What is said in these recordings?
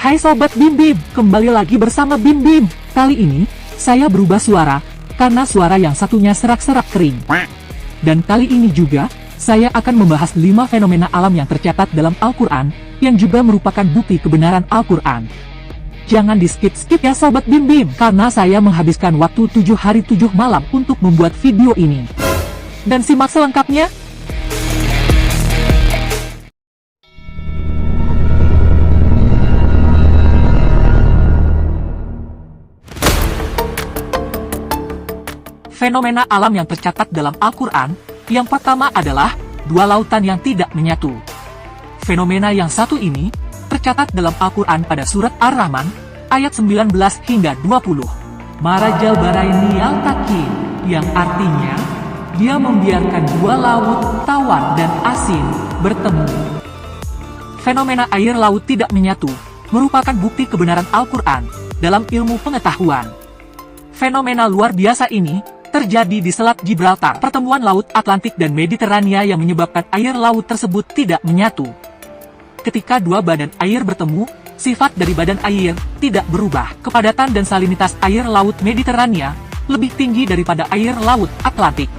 Hai Sobat Bim Bim, kembali lagi bersama Bim Bim. Kali ini, saya berubah suara, karena suara yang satunya serak-serak kering. Dan kali ini juga, saya akan membahas 5 fenomena alam yang tercatat dalam Al-Quran, yang juga merupakan bukti kebenaran Al-Quran. Jangan di skip-skip ya Sobat Bim Bim, karena saya menghabiskan waktu 7 hari 7 malam untuk membuat video ini. Dan simak selengkapnya. Fenomena alam yang tercatat dalam Al-Quran, yang pertama adalah dua lautan yang tidak menyatu. Fenomena yang satu ini tercatat dalam Al-Quran pada surat Ar-Rahman, ayat 19 hingga 20. Marajal baraini yaltaqi, yang artinya, dia membiarkan dua laut, tawar dan asin, bertemu. Fenomena air laut tidak menyatu, merupakan bukti kebenaran Al-Quran, dalam ilmu pengetahuan. Fenomena luar biasa ini, terjadi di Selat Gibraltar, pertemuan Laut Atlantik dan Mediterania yang menyebabkan air laut tersebut tidak menyatu. Ketika dua badan air bertemu, sifat dari badan air tidak berubah. Kepadatan dan salinitas air laut Mediterania lebih tinggi daripada air laut Atlantik.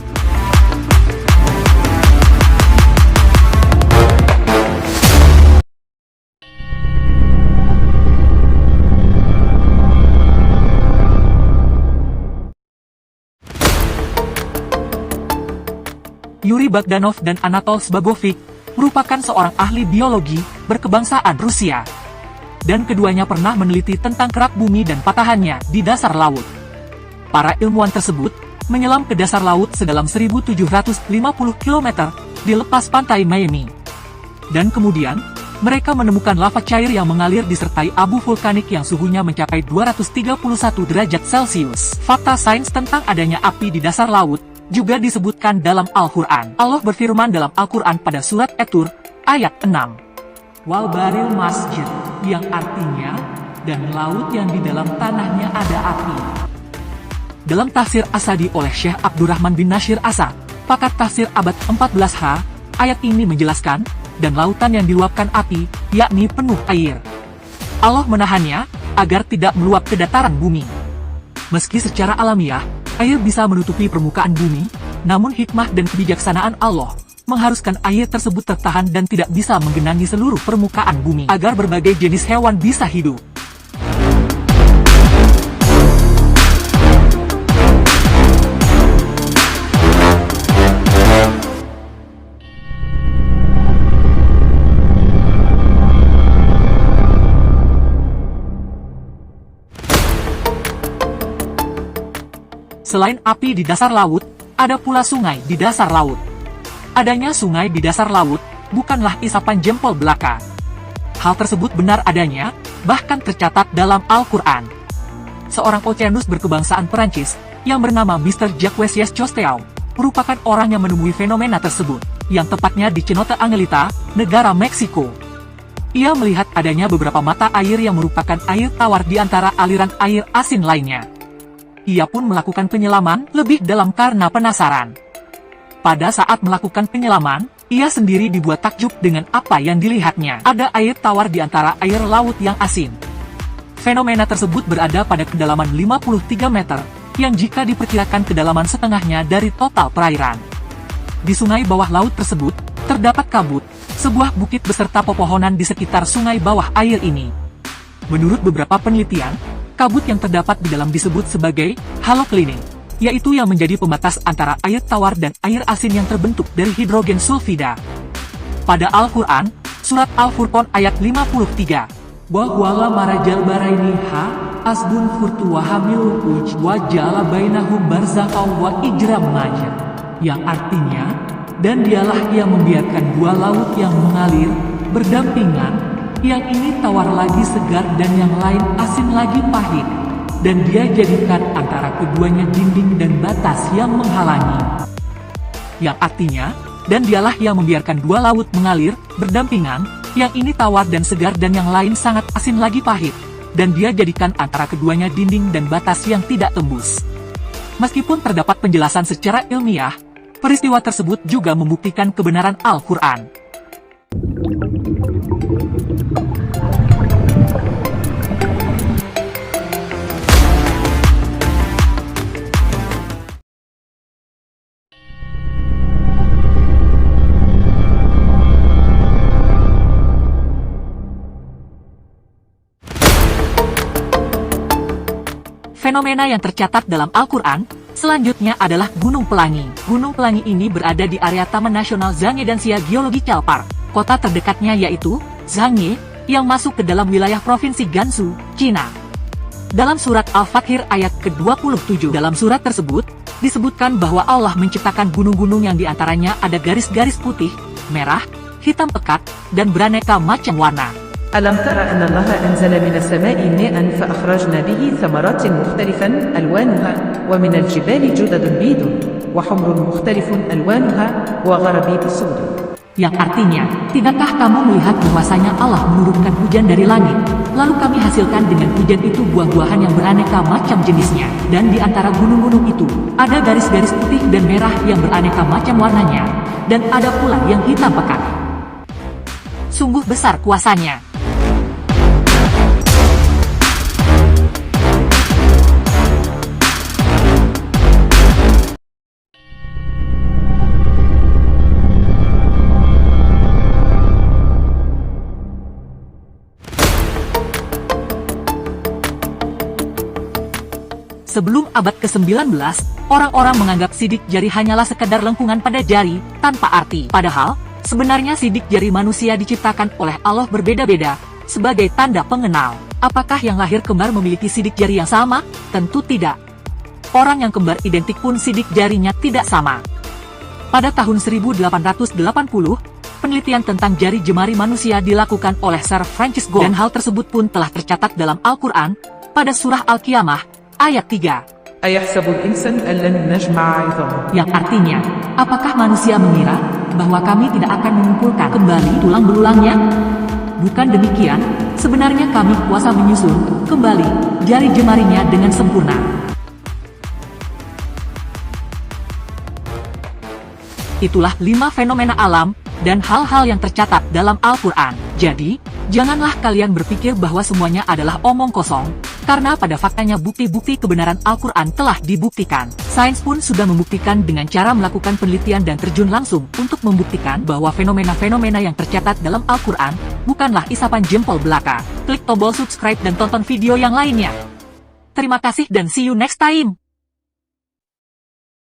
Yuri Bogdanov dan Anatol Zbagovic merupakan seorang ahli biologi berkebangsaan Rusia. Dan keduanya pernah meneliti tentang kerak bumi dan patahannya di dasar laut. Para ilmuwan tersebut menyelam ke dasar laut sedalam 1750 km di lepas pantai Miami. Dan kemudian, mereka menemukan lava cair yang mengalir disertai abu vulkanik yang suhunya mencapai 231 derajat Celcius. Fakta sains tentang adanya api di dasar laut juga disebutkan dalam Al-Quran. Allah berfirman dalam Al-Quran pada surat At-Tur, ayat 6. Wal baril masjid, yang artinya, dan laut yang di dalam tanahnya ada api. Dalam tafsir Asadi oleh Syekh Abdurrahman bin Nasir Asa, pakar tafsir abad 14H, ayat ini menjelaskan, dan lautan yang diluapkan api, yakni penuh air. Allah menahannya, agar tidak meluap ke dataran bumi. Meski secara alamiah, air bisa menutupi permukaan bumi, namun hikmah dan kebijaksanaan Allah mengharuskan air tersebut tertahan dan tidak bisa menggenangi seluruh permukaan bumi agar berbagai jenis hewan bisa hidup. Selain api di dasar laut, ada pula sungai di dasar laut. Adanya sungai di dasar laut, bukanlah isapan jempol belaka. Hal tersebut benar adanya, bahkan tercatat dalam Al-Quran. Seorang oceanus berkebangsaan Perancis, yang bernama Mr. Jacques Cousteau, merupakan orang yang menemui fenomena tersebut, yang tepatnya di Cenote Angelita, negara Meksiko. Ia melihat adanya beberapa mata air yang merupakan air tawar di antara aliran air asin lainnya. Ia pun melakukan penyelaman lebih dalam karena penasaran. Pada saat melakukan penyelaman, ia sendiri dibuat takjub dengan apa yang dilihatnya. Ada air tawar di antara air laut yang asin. Fenomena tersebut berada pada kedalaman 53 meter, yang jika diperkirakan kedalaman setengahnya dari total perairan. Di sungai bawah laut tersebut, terdapat kabut, sebuah bukit beserta pepohonan di sekitar sungai bawah air ini. Menurut beberapa penelitian, kabut yang terdapat di dalam disebut sebagai halocline, yaitu yang menjadi pembatas antara air tawar dan air asin yang terbentuk dari hidrogen sulfida. Pada Al-Quran, surat Al-Furqan ayat 53, Wala marajal baraini ha, asbun furtu wa hamil uj wa jala bainahum barzakau wa ijram maja, yang artinya, dan dialah yang membiarkan dua laut yang mengalir, berdampingan, yang ini tawar lagi segar dan yang lain asin lagi pahit, dan dia jadikan antara keduanya dinding dan batas yang menghalangi. Yang artinya, dan dialah yang membiarkan dua laut mengalir, berdampingan, yang ini tawar dan segar dan yang lain sangat asin lagi pahit, dan dia jadikan antara keduanya dinding dan batas yang tidak tembus. Meskipun terdapat penjelasan secara ilmiah, peristiwa tersebut juga membuktikan kebenaran Al-Quran. fenomena yang tercatat dalam Al-Quran, selanjutnya adalah Gunung Pelangi. Gunung Pelangi ini berada di area Taman Nasional Zhangye Geological Park. Kota terdekatnya yaitu Zhangye, yang masuk ke dalam wilayah Provinsi Gansu, Cina. Dalam surat Al-Fathir ayat ke-27, dalam surat tersebut, disebutkan bahwa Allah menciptakan gunung-gunung yang diantaranya ada garis-garis putih, merah, hitam pekat, dan beraneka macam warna. ألم تر أن الله أنزل من السماء ماء فأخرجنا به ثمرات مختلفا ألوانها ومن الجبال جدد بيض وحمر مختلف ألوانها وغرابيب سود. Yang artinya, tidakkah kamu melihat bahwasanya Allah menurunkan hujan dari langit, lalu kami hasilkan dengan hujan itu buah-buahan yang beraneka macam jenisnya, dan di antara gunung-gunung itu, ada garis-garis putih dan merah yang beraneka macam warnanya, dan ada pula yang hitam pekat. Sungguh besar kuasanya. Sebelum abad ke-19, orang-orang menganggap sidik jari hanyalah sekedar lengkungan pada jari, tanpa arti. Padahal, sebenarnya sidik jari manusia diciptakan oleh Allah berbeda-beda, sebagai tanda pengenal. Apakah yang lahir kembar memiliki sidik jari yang sama? Tentu tidak. Orang yang kembar identik pun sidik jarinya tidak sama. Pada tahun 1880, penelitian tentang jari jemari manusia dilakukan oleh Sir Francis Galton, dan hal tersebut pun telah tercatat dalam Al-Quran, pada surah Al-Qiyamah, ayat 3. أيحسب الإنسان أن لن نجمع عظامه. Yang artinya, apakah manusia mengira bahwa kami tidak akan mengumpulkan kembali tulang belulangnya? Bukan demikian, sebenarnya kami kuasa menyusun kembali jari jemarinya dengan sempurna. Itulah 5 fenomena alam dan hal-hal yang tercatat dalam Al-Quran. Jadi, janganlah kalian berpikir bahwa semuanya adalah omong kosong, karena pada faktanya bukti-bukti kebenaran Al-Quran telah dibuktikan. Sains pun sudah membuktikan dengan cara melakukan penelitian dan terjun langsung untuk membuktikan bahwa fenomena-fenomena yang tercatat dalam Al-Quran bukanlah isapan jempol belaka. Klik tombol subscribe dan tonton video yang lainnya. Terima kasih dan see you next time.